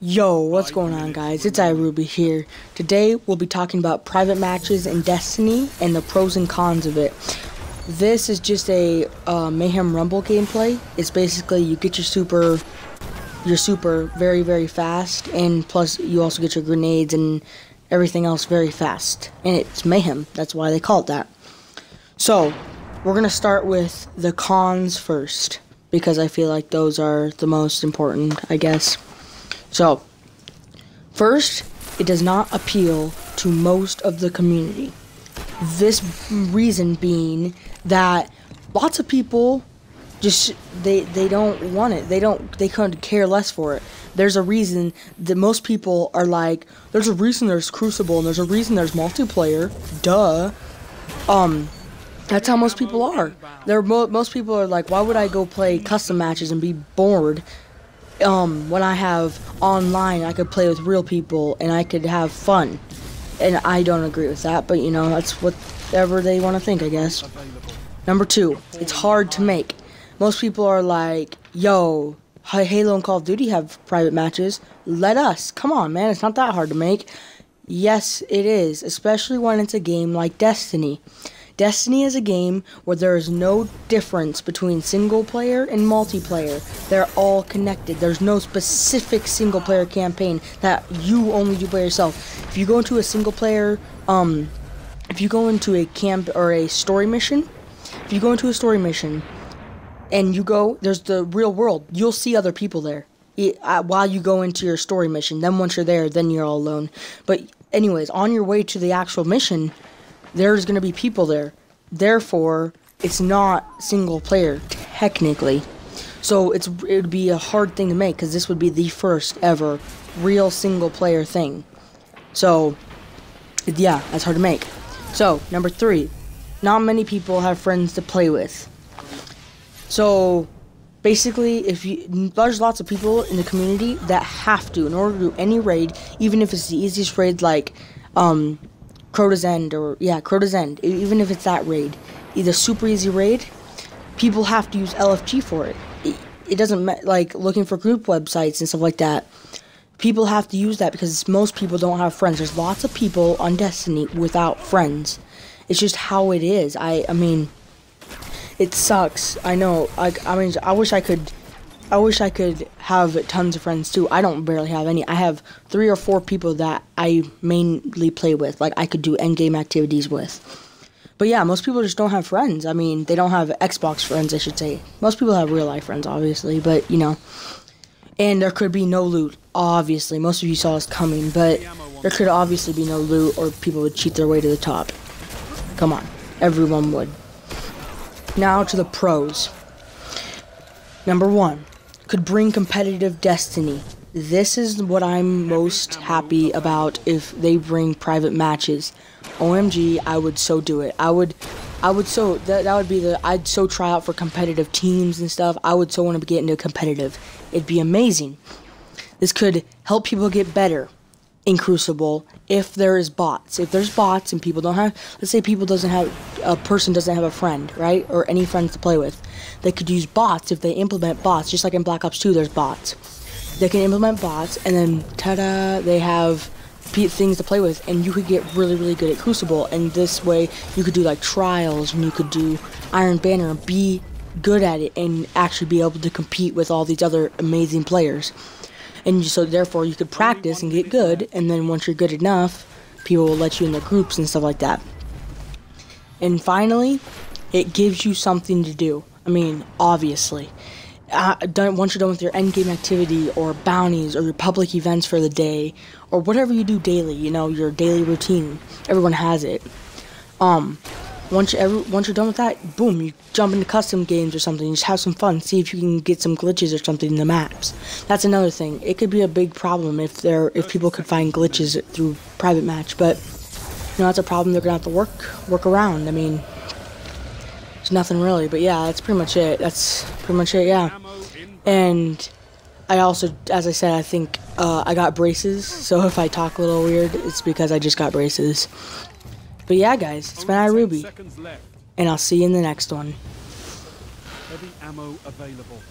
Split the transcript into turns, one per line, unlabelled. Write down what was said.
Yo, what's going on, guys? It's iRuby here. Today we'll be talking about private matches in Destiny and the pros and cons of it. This is just a Mayhem Rumble gameplay. It's basically you get your super very, very fast, and plus you also get your grenades and everything else very fast. And it's Mayhem. That's why they call it that. So we're gonna start with the cons first, because I feel like those are the most important, I guess. So, first, it does not appeal to most of the community. This reason being that lots of people just they don't want it. They couldn't care less for it. There's a reason that most people are like, there's a reason there's Crucible and there's a reason there's multiplayer. Duh. That's how most people are. Most people are like, why would I go play custom matches and be bored? When I have online, I could play with real people and I could have fun. And I don't agree with that, but you know, that's whatever they want to think, I guess. Number 2, it's hard to make. Most people are like, yo, Halo and Call of Duty have private matches. Let us. Come on, man, it's not that hard to make. Yes, it is, especially when it's a game like Destiny. Destiny is a game where there is no difference between single player and multiplayer. They're all connected. There's no specific single player campaign that you only do by yourself. If you go into a single player, if you go into a camp or a story mission, and you go, there's the real world. You'll see other people there while you go into your story mission. Then once you're there, then you're all alone. But anyways, on your way to the actual mission, there's going to be people there. Therefore, it's not single player, technically. So it would be a hard thing to make, because this would be the first ever real single player thing. So, yeah, that's hard to make. So, number 3, not many people have friends to play with. So, basically, there's lots of people in the community that have to, in order to do any raid, even if it's the easiest raid like, Crota's End, even if it's that raid, either super easy raid, people have to use LFG for it. It doesn't like looking for group websites and stuff like that. People have to use that because most people don't have friends. There's lots of people on Destiny without friends. It's just how it is. I mean, it sucks. I know. I mean, I wish I could have tons of friends too. I don't barely have any. I have 3 or 4 people that I mainly play with, like I could do endgame activities with. But yeah, most people just don't have friends. I mean, they don't have Xbox friends, I should say. Most people have real life friends, obviously, but you know. And there could be no loot, obviously. Most of you saw us coming, but there could obviously be no loot, or people would cheat their way to the top. Come on, everyone would. Now to the pros. Number 1. Could bring competitive Destiny. This is what I'm most happy about if they bring private matches. OMG, I would so do it. I'd so try out for competitive teams and stuff. I would so want to get into competitive. It'd be amazing. This could help people get better in Crucible if there is bots. If there's bots and people don't have, let's say a person doesn't have a friend, right? Or any friends to play with. They could use bots if they implement bots, just like in Black Ops 2 there's bots. They can implement bots and then ta-da, they have things to play with, and you could get really, really good at Crucible, and this way you could do like trials and you could do Iron Banner and be good at it and actually be able to compete with all these other amazing players. And so therefore you could practice and get good, and then once you're good enough, people will let you in their groups and stuff like that. And finally, it gives you something to do. I mean, obviously. Once you're done with your endgame activity, or bounties, or your public events for the day, or whatever you do daily, you know, your daily routine, everyone has it. Once you're done with that, boom, you jump into custom games or something, you just have some fun, see if you can get some glitches or something in the maps. That's another thing. It could be a big problem if people could find glitches through private match, but you know, that's a problem they're gonna have to work around. I mean, there's nothing really, but yeah, that's pretty much it. Yeah. And I also, as I said, I think I got braces, so if I talk a little weird, it's because I just got braces. But yeah, guys, it's been iRuby, and I'll see you in the next one.
Heavy ammo available.